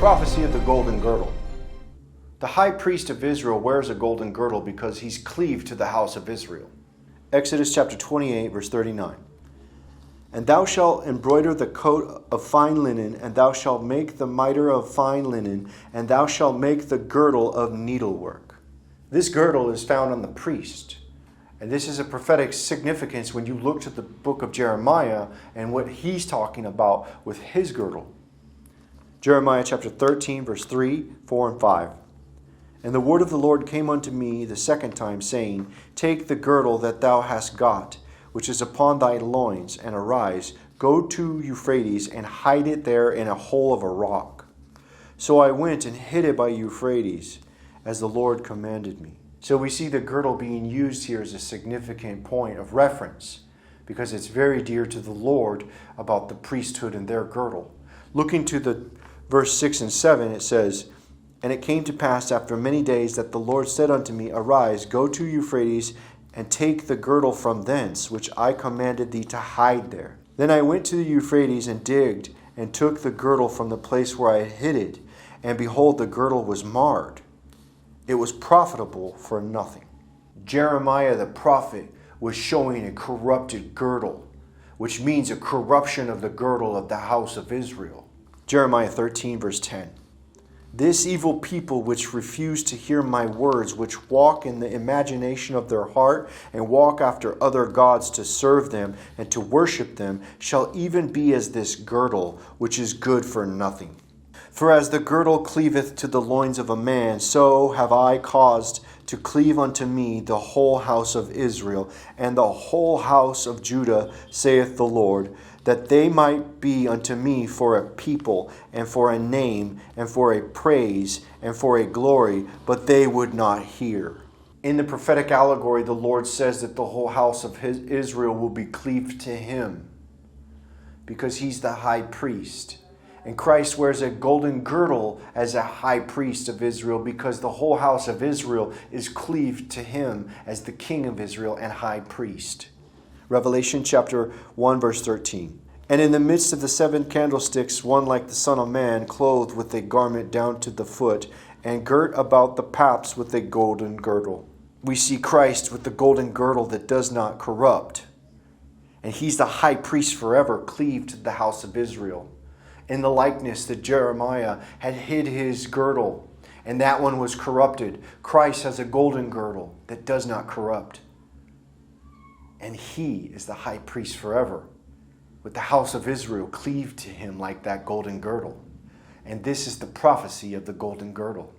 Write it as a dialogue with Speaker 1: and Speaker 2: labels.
Speaker 1: prophecy of the golden girdle. The high priest of Israel wears a golden girdle because he's cleaved to the house of Israel. Exodus chapter 28, verse 39. And thou shalt embroider the coat of fine linen, and thou shalt make the mitre of fine linen, and thou shalt make the girdle of needlework. This girdle is found on the priest. And this is a prophetic significance when you look to the book of Jeremiah and what he's talking about with his girdle. Jeremiah chapter 13, verse 3, 4, and 5. And the word of the Lord came unto me the second time, saying, Take the girdle that thou hast got, which is upon thy loins, and arise, go to Euphrates, and hide it there in a hole of a rock. So I went and hid it by Euphrates, as the Lord commanded me. So we see the girdle being used here as a significant point of reference, because it's very dear to the Lord about the priesthood and their girdle. Looking to the verse 6 and 7, it says, And it came to pass after many days that the Lord said unto me, Arise, go to Euphrates, and take the girdle from thence, which I commanded thee to hide there. Then I went to the Euphrates and digged, and took the girdle from the place where I had hid it, and behold, the girdle was marred. It was profitable for nothing. Jeremiah the prophet was showing a corrupted girdle, which means a corruption of the girdle of the house of Israel. Jeremiah 13, verse 10. This evil people which refuse to hear my words, which walk in the imagination of their heart, and walk after other gods to serve them and to worship them, shall even be as this girdle, which is good for nothing. For as the girdle cleaveth to the loins of a man, so have I caused to cleave unto me the whole house of Israel, and the whole house of Judah, saith the Lord, that they might be unto me for a people, and for a name, and for a praise, and for a glory, but they would not hear. In the prophetic allegory, the Lord says that the whole house of Israel will be cleaved to him, because he's the high priest. And Christ wears a golden girdle as a high priest of Israel because the whole house of Israel is cleaved to him as the king of Israel and high priest. Revelation chapter 1, verse 13. And in the midst of the 7 candlesticks, one like the Son of Man, clothed with a garment down to the foot, and girt about the paps with a golden girdle. We see Christ with the golden girdle that does not corrupt. And he's the high priest forever, cleaved to the house of Israel. In the likeness that Jeremiah had hid his girdle, and that one was corrupted, Christ has a golden girdle that does not corrupt. And he is the high priest forever, with the house of Israel cleaved to him like that golden girdle. And this is the prophecy of the golden girdle.